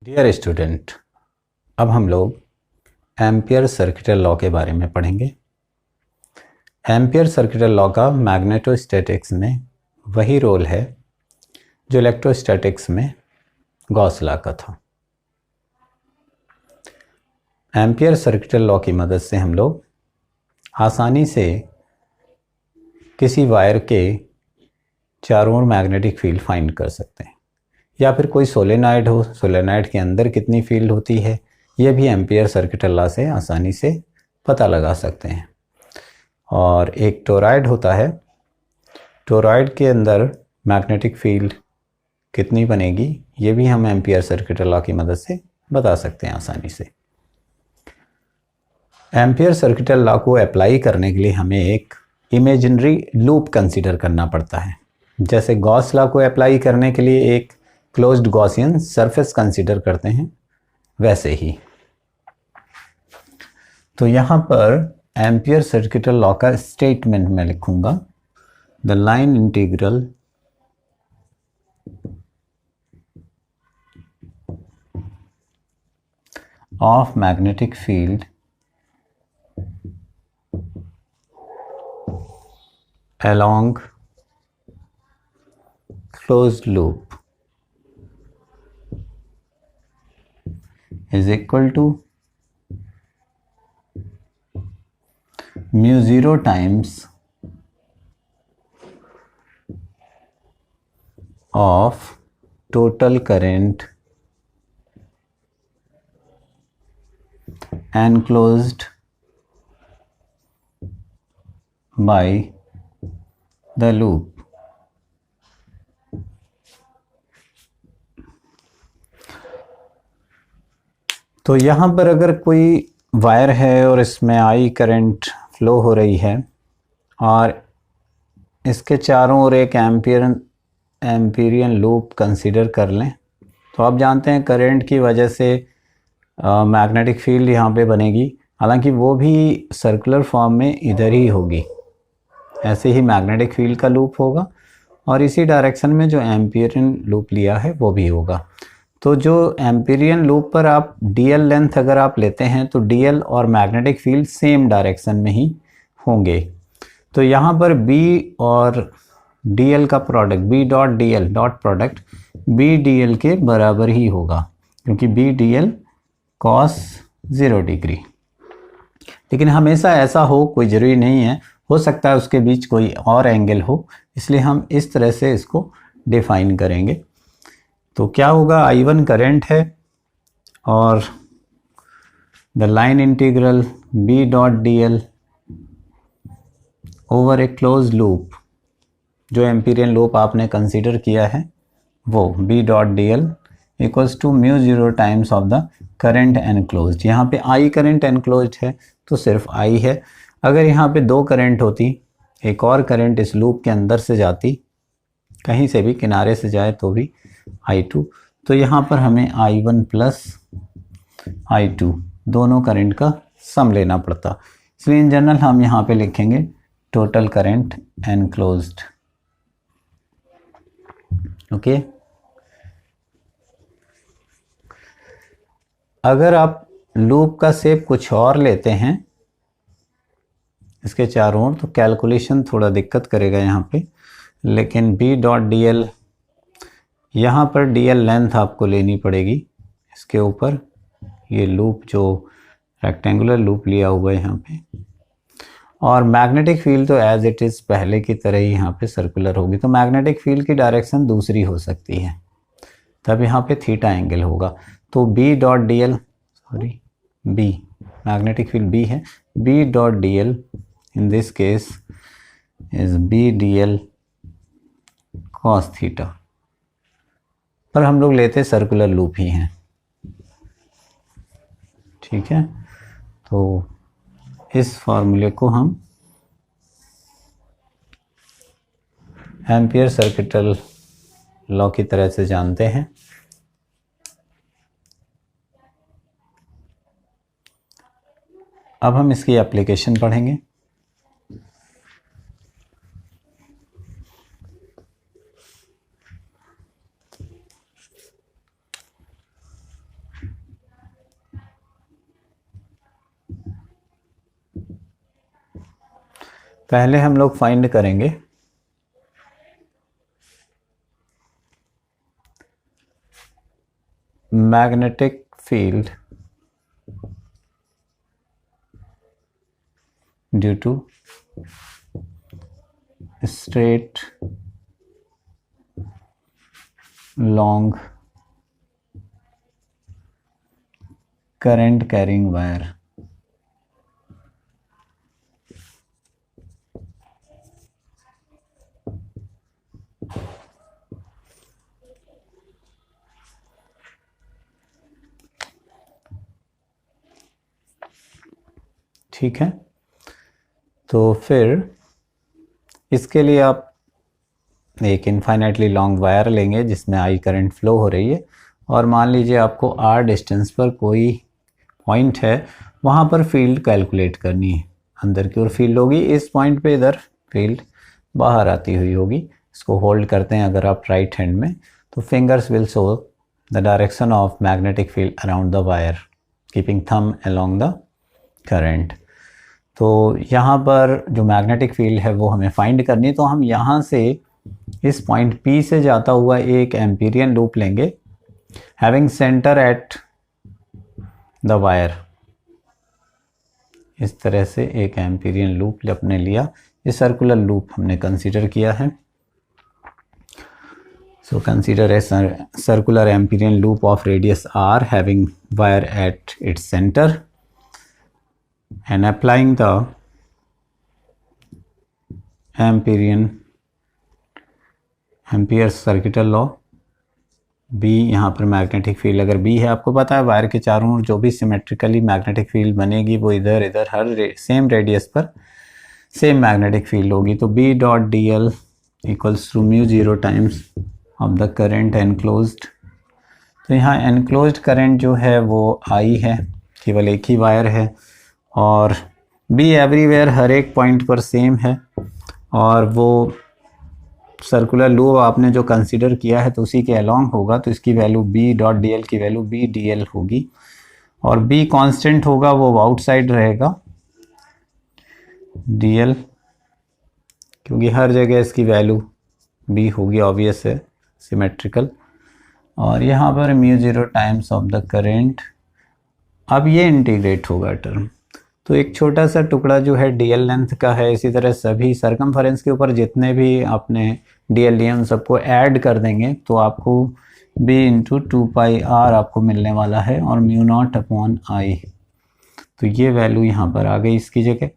Dear student, अब हम लोग एम्पियर सर्किटल लॉ के बारे में पढ़ेंगे। एम्पियर सर्किटल लॉ का मैग्नेटोस्टैटिक्स में वही रोल है जो इलेक्ट्रोस्टैटिक्स में गॉस लॉ का था। एम्पियर सर्किटल लॉ की मदद से हम लोग आसानी से किसी वायर के चारों ओर मैग्नेटिक फील्ड फाइंड कर सकते हैं, या फिर कोई सोलेनॉइड हो, सोलेनॉइड के अंदर कितनी फील्ड होती है ये भी एम्पियर सर्किटल लॉ से आसानी से पता लगा सकते हैं। और एक टोरॉइड होता है, टोरॉइड के अंदर मैग्नेटिक फील्ड कितनी बनेगी ये भी हम एम्पियर सर्किटल लॉ की मदद से बता सकते हैं आसानी से। एम्पियर सर्किटल लॉ को अप्लाई करने के लिए हमें एक इमेजिनरी लूप कंसीडर करना पड़ता है। जैसे गॉस लॉ को अप्लाई करने के लिए एक क्लोज्ड गॉसियन सरफेस कंसीडर करते हैं, वैसे ही तो यहाँ पर एम्पियर सर्किटल लॉ का स्टेटमेंट मैं लिखूंगा, the line integral of magnetic field along closed loop is equal to mu 0 times of total current enclosed by the loop। तो यहाँ पर अगर कोई वायर है और इसमें आई करंट फ्लो हो रही है और इसके चारों ओर एक एम्पीरियन लूप कंसीडर कर लें, तो आप जानते हैं करंट की वजह से मैग्नेटिक फील्ड यहाँ पे बनेगी। हालांकि वो भी सर्कुलर फॉर्म में इधर ही होगी, ऐसे ही मैग्नेटिक फील्ड का लूप होगा और इसी डायरेक्शन में जो एम्पीरियन लूप लिया है वो भी होगा। तो जो एम्पीरियन लूप पर आप डीएल लेंथ अगर आप लेते हैं तो डीएल और मैग्नेटिक फील्ड सेम डायरेक्शन में ही होंगे। तो यहाँ पर बी और डीएल का product, B dot DL dot product B DL के बराबर ही होगा, क्योंकि बी डीएल कॉस 0 डिग्री। लेकिन हमेशा ऐसा हो कोई ज़रूरी नहीं है, हो सकता है उसके बीच कोई और एंगल हो, इसलिए हम इस तरह से इसको डिफाइन करेंगे। तो क्या होगा, I1 करंट है और the line integral B dot DL over a close loop, जो एम्पीरियन लूप आपने कंसीडर किया है वो B dot DL equals to mu 0 times of the current enclosed. यहाँ पे I करंट एनक्लोज्ड है तो सिर्फ I है। अगर यहाँ पे दो करंट होती, एक और करंट इस लूप के अंदर से जाती, कहीं से भी किनारे से जाए तो भी I2, तो यहाँ पर हमें I1 प्लस I2 दोनों करंट का सम लेना पड़ता। इसलिए इन जनरल हम यहाँ पे लिखेंगे टोटल करंट एनक्लोज्ड। ओके, अगर आप लूप का शेप कुछ और लेते हैं इसके चारों ओर, तो कैलकुलेशन थोड़ा दिक्कत करेगा यहाँ पे। लेकिन B डॉट DL, यहाँ पर DL लेंथ आपको लेनी पड़ेगी इसके ऊपर, ये लूप जो रेक्टेंगुलर लूप लिया हुआ है यहाँ पे, और मैग्नेटिक फील्ड तो एज इट इज़ पहले की तरह ही यहाँ पे सर्कुलर होगी, तो मैग्नेटिक फील्ड की डायरेक्शन दूसरी हो सकती है, तब यहाँ पे थीटा एंगल होगा। तो B dot DL, sorry B, magnetic field B है, B dot DL in this case is B DL cos theta, पर हम लोग लेते सर्कुलर लूप ही हैं। ठीक है, तो इस फॉर्मूले को हम एम्पियर सर्किटल लॉ की तरह से जानते हैं। अब हम इसकी एप्लीकेशन पढ़ेंगे। पहले हम लोग फाइंड करेंगे magnetic field due to straight long current carrying wire. ठीक है, तो फिर इसके लिए आप एक इनफाइनाइटली लॉन्ग वायर लेंगे जिसमें आई करंट फ्लो हो रही है, और मान लीजिए आपको आर डिस्टेंस पर कोई पॉइंट है, वहाँ पर फील्ड कैलकुलेट करनी है। अंदर की ओर फील्ड होगी, इस पॉइंट पे इधर फील्ड बाहर आती हुई होगी। इसको होल्ड करते हैं अगर आप राइट हैंड में, तो fingers will show the direction of magnetic field around the wire, keeping thumb along the current. तो यहाँ पर जो मैग्नेटिक फील्ड है वो हमें फाइंड करनी है। तो हम यहाँ से इस पॉइंट P से जाता हुआ एक एम्पीरियन लूप लेंगे, having centre at the wire. इस तरह से एक एम्पीरियन लूप अपने लिया, ये सर्कुलर लूप हमने कंसीडर किया है। So consider a circular Amperian loop of radius r having wire at its centre and applying the Ampere's circuital law। B यहाँ पर मैग्नेटिक फील्ड अगर B है, आपको पता है वायर के चारों ओर जो भी सिमेट्रिकली मैग्नेटिक फील्ड बनेगी वो इधर इधर हर सेम रेडियस पर सेम मैग्नेटिक फील्ड होगी। तो B dot D L equals to mu zero times of the current enclosed. तो यहाँ एनक्लोज्ड करंट जो है वो I है, केवल एक ही वायर है, और B एवरीवेयर हर एक पॉइंट पर सेम है, और वो सर्कुलर लूप आपने जो कंसीडर किया है तो उसी के अलोंग होगा। तो इसकी value B dot D L की वैल्यू B डी एल होगी, और B कांस्टेंट होगा, वो आउटसाइड रहेगा डी एल, क्योंकि हर जगह इसकी वैल्यू B होगी, ऑब्वियस है, सिमेट्रिकल। और यहाँ पर mu zero times of the current. अब ये इंटीग्रेट होगा टर्म, तो एक छोटा सा टुकड़ा जो है डीएल लेंथ का है। इसी तरह सभी सरकमफेरेंस के ऊपर जितने भी आपने डीएल लिए उन सबको ऐड कर देंगे, तो आपको b into two pi R आपको मिलने वाला है, और म्यू नॉट अपॉन आई। तो ये वैल्यू यहाँ पर आ गई इसकी जगह।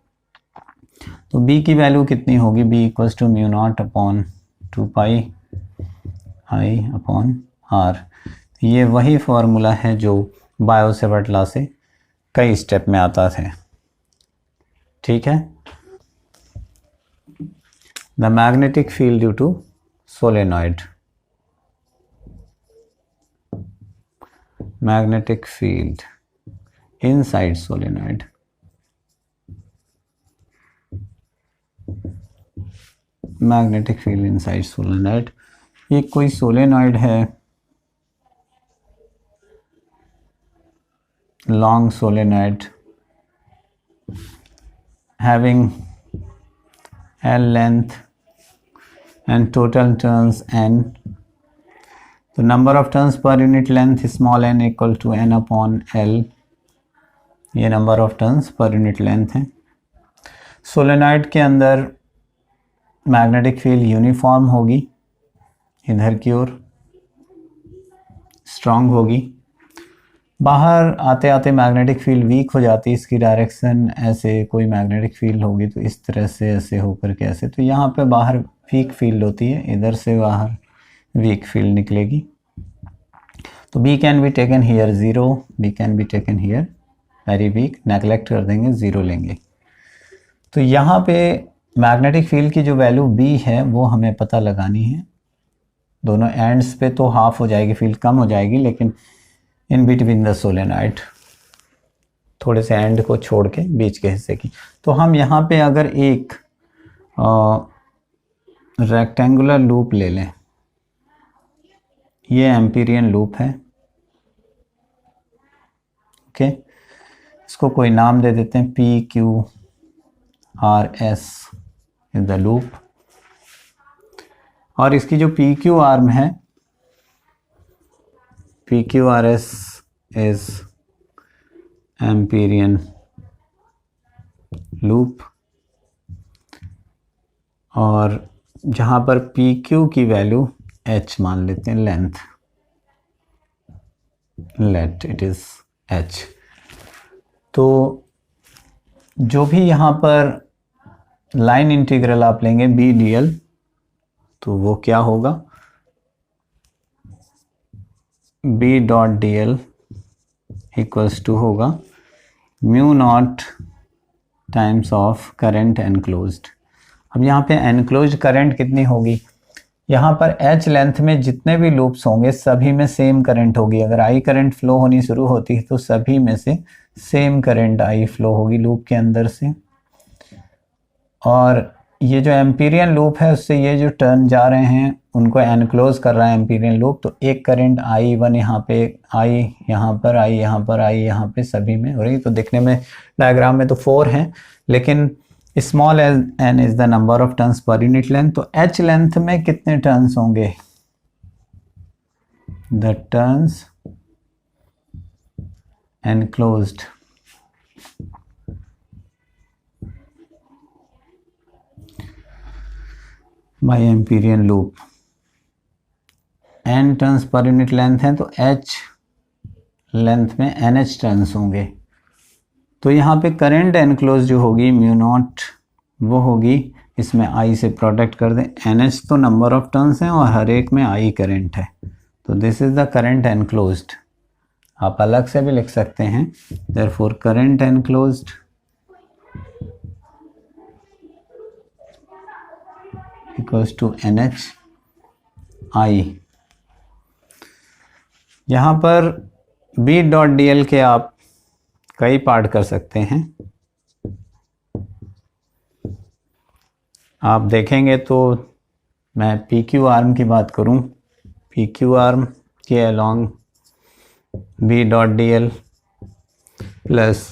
तो b की वैल्यू कितनी होगी, b equals to mu not upon two pi I upon R. ये वही फॉर्मूला है जो बायो-सेवर्ट लॉ से कई स्टेप में आता था। ठीक है, the magnetic field due to solenoid, magnetic field inside solenoid, magnetic field inside solenoid. ये कोई सोलेनॉइड है, long solenoid having L length and total turns n. The number of turns per unit length small n equal to n upon L। ये number of turns per unit length है। Solenoid के अंदर magnetic field uniform होगी, इधर की ओर strong होगी, बाहर आते आते मैग्नेटिक फील्ड वीक हो जाती है, इसकी डायरेक्शन ऐसे कोई मैग्नेटिक फील्ड होगी तो इस तरह से ऐसे होकर के ऐसे, तो यहाँ पे बाहर वीक फील्ड होती है, इधर से बाहर वीक फील्ड निकलेगी। तो B can be taken here zero, B can be taken here very weak, neglect कर देंगे, ज़ीरो लेंगे। तो यहाँ पे मैग्नेटिक फील्ड की जो वैल्यू B है वो हमें पता लगानी है। दोनों एंड्स पे तो हाफ हो जाएगी, फील्ड कम हो जाएगी, लेकिन इन बिटवीन द सोलेनॉइड, थोड़े से एंड को छोड़ के बीच के हिस्से की। तो हम यहाँ पे अगर एक रेक्टेंगुलर लूप ले लें, ये एम्पीरियन लूप है, ओके, इसको कोई नाम दे देते हैं P Q R S। Is the loop, और इसकी जो पी क्यू आर्म है, P Q R S is Amperian loop, और जहाँ पर पी क्यू की वैल्यू h मान लेते हैं, length, let it is h। तो जो भी यहाँ पर लाइन इंटीग्रल आप लेंगे बी डी एल, तो वो क्या होगा, B dot D L equals to होगा mu naught times of current enclosed. अब यहाँ पे एनक्लोज्ड करंट कितनी होगी, यहाँ पर h लेंथ में जितने भी लूप्स होंगे सभी में सेम करंट होगी। अगर I करंट फ्लो होनी शुरू होती है तो सभी में से सेम करंट I फ्लो होगी लूप के अंदर से। और ये जो एम्पीरियन लूप है उससे ये जो टर्न जा रहे हैं उनको एनक्लोज कर रहा है एम्पीरियन लूप, तो एक करंट I1 यहाँ पे, I यहाँ पर, I यहाँ पर, I यहाँ पे, सभी में हो रही। तो दिखने में डायग्राम में तो 4 हैं, लेकिन small n is the number of turns per unit length. तो h लेंथ में कितने टर्न्स होंगे, the turns enclosed bye Amperian loop, n turns per unit length है तो h लेंथ में nh टर्न्स होंगे। तो यहाँ पे करंट एनक्लोज जो होगी म्यू नॉट, वो होगी, इसमें I से प्रोडक्ट कर दें, nh तो नंबर ऑफ टर्न्स हैं और हर एक में I करंट है, तो this is the current enclosed. आप अलग से भी लिख सकते हैं, therefore current enclosed equals to nh I। यहाँ पर B डॉट डी एल के आप कई पार्ट कर सकते हैं। आप देखेंगे तो मैं पी क्यू आर्म की बात करूं, पी क्यू आर्म के along B dot D L plus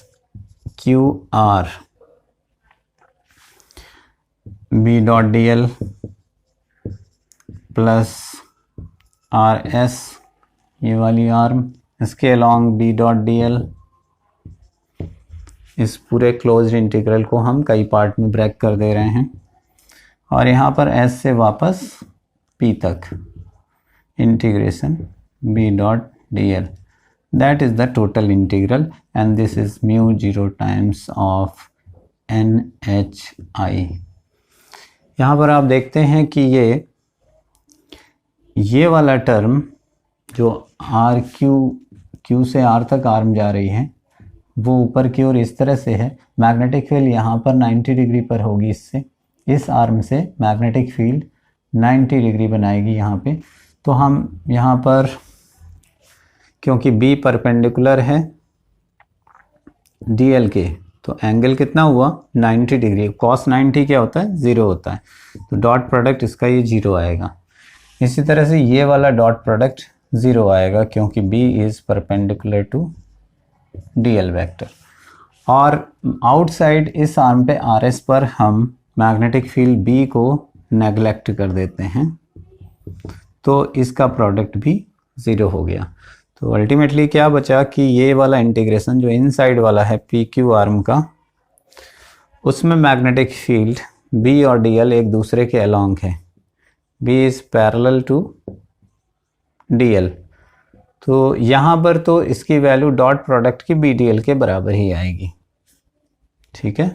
Q R B dot D L plus R S, ये वाली आर्म, इसके along B dot D L. इस पूरे क्लोज्ड इंटीग्रल को हम कई पार्ट में ब्रेक कर दे रहे हैं, और यहाँ पर s से वापस p तक integration b dot D L, that is the total integral, and this is mu 0 times of NHI। यहाँ पर आप देखते हैं कि ये वाला टर्म जो आर क्यू से आर तक आर्म जा रही है वो ऊपर की ओर इस तरह से है। मैग्नेटिक फील्ड यहाँ पर 90 डिग्री पर होगी, इससे, इस आर्म से मैग्नेटिक फील्ड 90 डिग्री बनाएगी यहाँ पे। तो हम यहाँ पर, क्योंकि B परपेंडिकुलर है DL के, तो एंगल कितना हुआ 90 डिग्री। cos 90 क्या होता है, 0 होता है, तो डॉट प्रोडक्ट इसका ये 0 आएगा। इसी तरह से ये वाला डॉट प्रोडक्ट 0 आएगा क्योंकि B is perpendicular to DL vector. और आउटसाइड इस आर्म पे RS पर हम मैग्नेटिक फील्ड B को नेग्लेक्ट कर देते हैं, तो इसका प्रोडक्ट भी 0 हो गया। तो अल्टीमेटली क्या बचा कि ये वाला इंटीग्रेशन जो इनसाइड वाला है PQ आर्म का, उसमें मैग्नेटिक फील्ड B और DL एक दूसरे के अलोंग है, B is parallel to DL। तो यहाँ पर तो इसकी वैल्यू डॉट प्रोडक्ट की BDL के बराबर ही आएगी, ठीक है।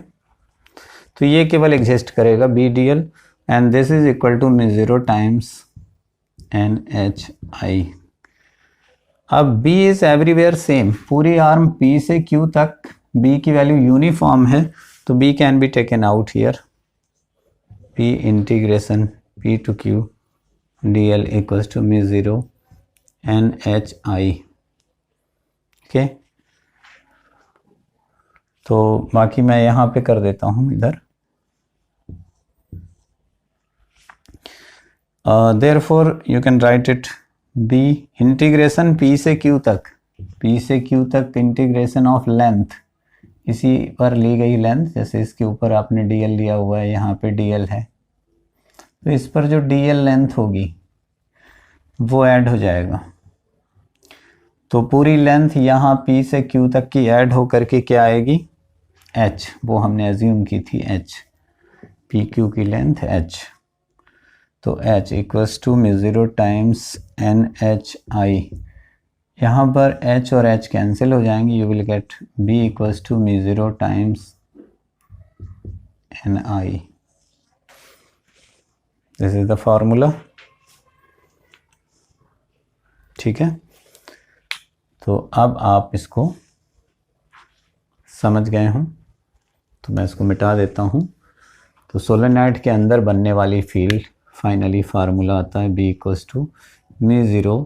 तो ये केवल एग्जिस्ट करेगा BDL, and this is equal to μ0 times NHI। अब B इज एवरीवेयर सेम, पूरी आर्म P से Q तक B की वैल्यू यूनिफॉर्म है, तो B can be taken out here, P integration P to Q DL equals to μ0 NHI, okay. तो बाकी मैं यहाँ पे कर देता हूँ इधर। Therefore you can write it B integration P से Q तक, P से Q तक इंटीग्रेशन ऑफ लेंथ इसी पर ली गई लेंथ, जैसे इसके ऊपर आपने dl लिया हुआ है, यहाँ पे dl है, तो इस पर जो dl लेंथ होगी वो ऐड हो जाएगा। तो पूरी लेंथ यहाँ P से Q तक की ऐड हो करके क्या आएगी, h, वो हमने एज्यूम की थी h, PQ की लेंथ h। तो h equals to μ0 times NHI। यहाँ पर h और h कैंसिल हो जाएंगे, you will get B equals to μ0 times NI। This is the formula. ठीक है, तो अब आप इसको समझ गए हों, तो मैं इसको मिटा देता हूँ। तो सोलेनॉइड के अंदर बनने वाली फील्ड फाइनली फार्मूला आता है B equals to μ0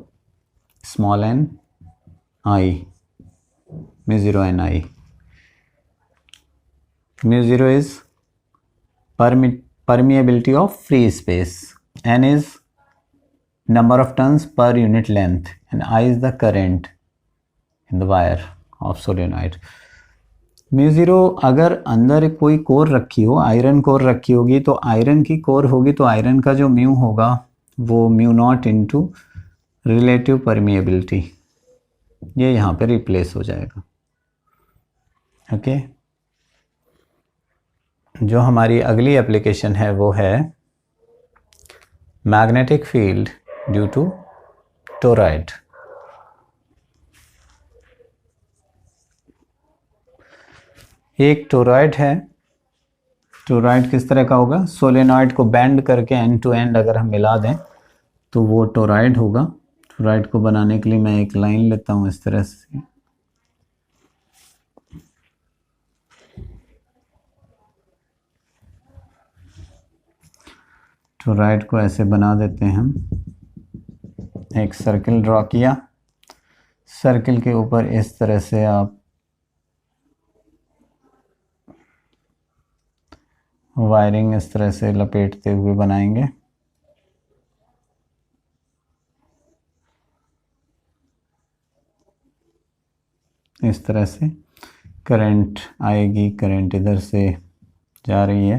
small n I, μ0 NI। μ0 is permeability of free space, n is number of turns per unit length, and I is the current in the wire of solenoid। μ0 अगर अंदर कोई core रखी हो, iron core रखी होगी, तो iron की core होगी तो आयरन का जो म्यू होगा वो μ0 इंटू रिलेटिव परमिएबिलिटी, ये यहाँ पे रिप्लेस हो जाएगा। ओके, जो हमारी अगली एप्लीकेशन है वो है magnetic field due to toroid. एक टोरॉइड है। टोरॉइड किस तरह का होगा, सोलेनॉइड को बेंड करके एंड टू एंड अगर हम मिला दें तो वो टोरॉइड होगा। टोरॉइड को बनाने के लिए मैं एक लाइन लेता हूँ इस तरह से, टोरॉइड को ऐसे बना देते हैं हम। एक सर्किल ड्रॉ किया, सर्किल के ऊपर इस तरह से आप वायरिंग इस तरह से लपेटते हुए बनाएंगे। इस तरह से करंट आएगी, करंट इधर से जा रही है,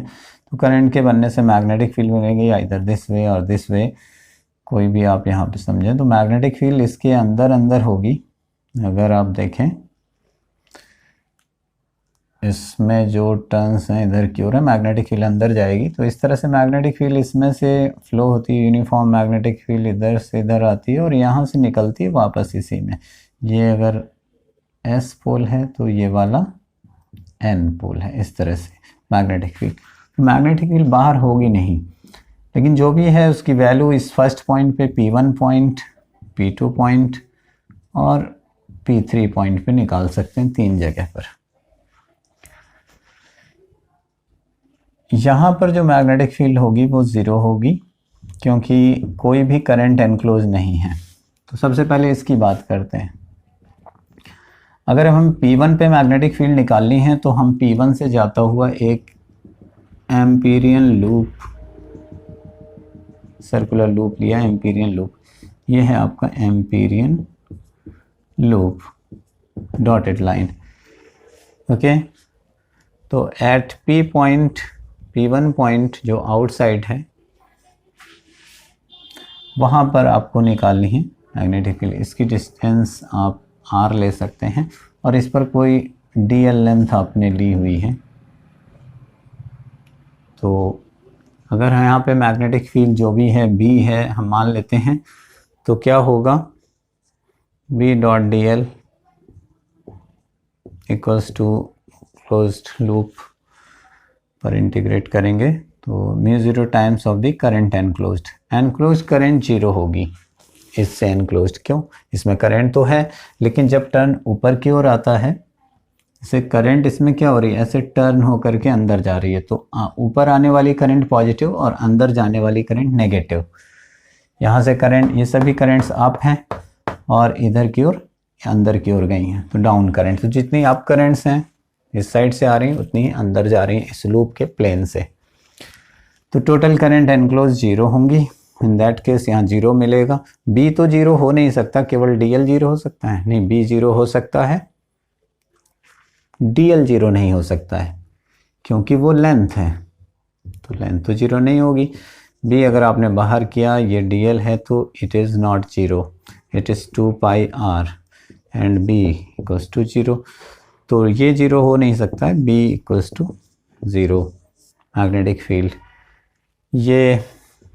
तो करंट के बनने से मैग्नेटिक फील्ड बनेगी इधर दिस वे और दिस वे, कोई भी आप यहाँ पे समझें। तो मैग्नेटिक फील्ड इसके अंदर अंदर होगी। अगर आप देखें इसमें जो टर्न्स हैं इधर की ओर है, मैग्नेटिक फील्ड अंदर जाएगी, तो इस तरह से मैग्नेटिक फील्ड इसमें से फ्लो होती है। यूनिफॉर्म मैग्नेटिक फील्ड इधर से इधर आती है और यहाँ से निकलती है वापस इसी में। ये अगर S पोल है तो ये वाला N पोल है, इस तरह से मैग्नेटिक फील्ड। तो मैग्नेटिक फील्ड बाहर होगी नहीं, लेकिन जो भी है उसकी वैल्यू इस फर्स्ट पॉइंट पे P1 पॉइंट, P2 पॉइंट और P3 पॉइंट पे निकाल सकते हैं, 3 जगह पर। यहाँ पर जो मैग्नेटिक फील्ड होगी वो ज़ीरो होगी, क्योंकि कोई भी करंट एनक्लोज नहीं है। तो सबसे पहले इसकी बात करते हैं। अगर हम P1 पे मैग्नेटिक फील्ड निकालनी है तो हम P1 से जाता हुआ एक एम्पीरियन लूप, सर्कुलर लूप लिया, एम्पीरियन लूप। ये है आपका Amperian loop, dotted line. Okay, तो at P point, P1 point जो आउटसाइड है, वहाँ पर आपको निकालनी है मैग्नेटिक फील्ड। इसकी डिस्टेंस आप R ले सकते हैं और इस पर कोई dl लेंथ आपने ली हुई है। तो अगर यहाँ पे मैग्नेटिक फील्ड जो भी है B है, हम मान लेते हैं, तो क्या होगा, B dot dl equals to closed loop पर इंटीग्रेट करेंगे तो μ0 times of the current enclosed. Enclosed current 0 होगी इससे एनक्लोज्ड, क्यों, इसमें करंट तो है, लेकिन जब टर्न ऊपर की ओर आता है, इसे करंट इसमें क्या हो रही है, ऐसे टर्न हो करके अंदर जा रही है, तो ऊपर आने वाली करंट पॉजिटिव और अंदर जाने वाली करंट नेगेटिव। यहाँ से करंट, ये सभी करंट्स अप हैं और इधर की ओर अंदर की ओर गई हैं, तो डाउन करंट। तो जितनी अप करंट्स हैं इस साइड से आ रही हैं, उतनी ही अंदर जा रही हैं इस लूप के प्लेन से। तो टोटल करंट एनक्लोज 0 होंगी। इन दैट केस यहाँ 0 मिलेगा। B तो 0 हो नहीं सकता, केवल dl 0 हो सकता है, नहीं B 0 हो सकता है, dl 0 नहीं हो सकता है क्योंकि वो लेंथ है, तो लेंथ तो 0 नहीं होगी। b अगर आपने बाहर किया, ये dl है तो it is not 0, it is 2 pi r and b equals to 0, तो ये 0 हो नहीं सकता है, b equals to 0 magnetic field. ये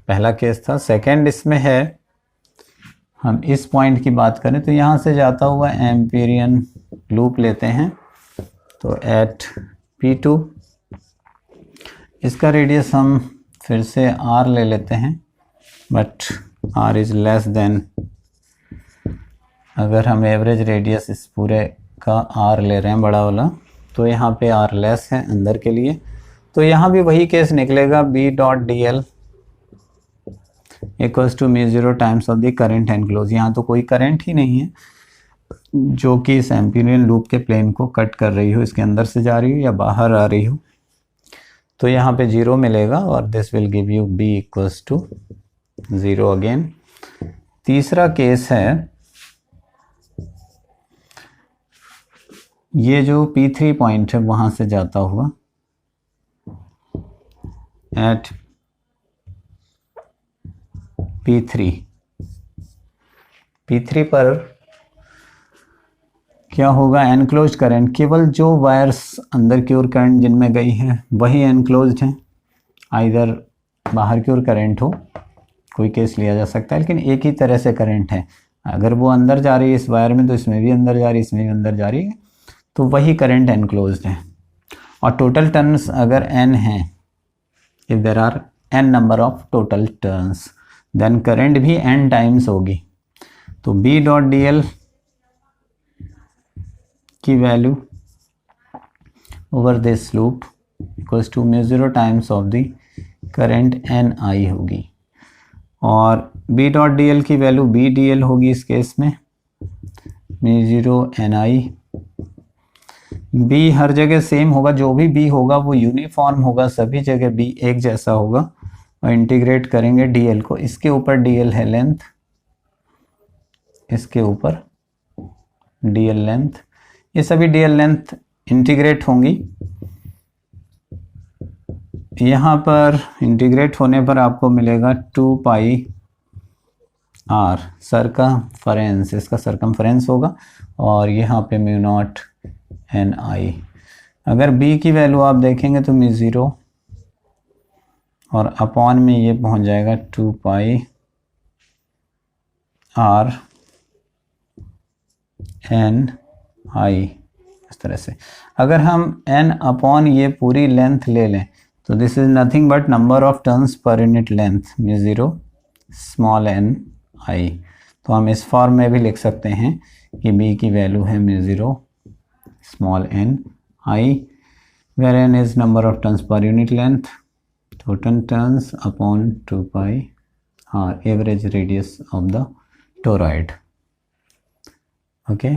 पहला केस था। सेकंड इसमें है, हम इस पॉइंट की बात करें तो यहाँ से जाता हुआ एम्पीरियन लूप लेते हैं, तो एट P2 इसका रेडियस हम फिर से R ले लेते हैं, but R is less than, अगर हम एवरेज रेडियस इस पूरे का R ले रहे हैं बड़ा वाला, तो यहाँ पे R लेस है अंदर के लिए, तो यहाँ भी वही केस निकलेगा, B dot D L equals to μ0 times of the current enclose. यहाँ तो कोई करंट ही नहीं है जो कि इस एम्पीरियन लूप के प्लेन को कट कर रही हो, इसके अंदर से जा रही हो या बाहर आ रही हो, तो यहाँ पे 0 मिलेगा और this will give you b equals to 0 again. तीसरा केस है, ये जो P3 पॉइंट है वहाँ से जाता हुआ एट P3 पर क्या होगा, एनक्लोज्ड करंट, केवल जो वायर्स अंदर की ओर करंट जिनमें गई हैं वही एनक्लोज्ड हैं, आइदर बाहर की ओर करंट हो, कोई केस लिया जा सकता है, लेकिन एक ही तरह से करंट है, अगर वो अंदर जा रही है इस वायर में तो इसमें भी अंदर जा रही है, इसमें भी अंदर जा रही है, तो वही करंट एनक्लोज्ड है। और टोटल टर्न्स अगर n हैं, if there are n number of total turns, then current भी n टाइम्स होगी, तो b डॉट डी एल की value over this loop equals to μ0 times of the current ni होगी, और b डॉट डी एल की value b D L होगी इस case में μ0 ni। b हर जगह सेम होगा, जो भी b होगा वो यूनिफॉर्म होगा, सभी जगह b एक जैसा होगा, और इंटीग्रेट करेंगे dl को, इसके ऊपर dl है लेंथ, इसके ऊपर dl लेंथ, ये सभी dl लेंथ इंटीग्रेट होंगी। यहाँ पर इंटीग्रेट होने पर आपको मिलेगा 2 पाई r सरकमफरेंस, इसका सरकमफरेंस होगा, और यहाँ पे μ0 ni। अगर b की वैल्यू आप देखेंगे तो μ0 और अपॉन में ये पहुँच जाएगा 2 पाई r n i, इस तरह से। अगर हम n अपॉन ये पूरी लेंथ ले लें तो this is nothing but number of turns per unit length μ0 small n i, तो हम इस फॉर्म में भी लिख सकते हैं कि b की वैल्यू है μ0 small n i, where n is number of turns per unit length, total turns upon 2 pi r average radius of the toroid. Okay.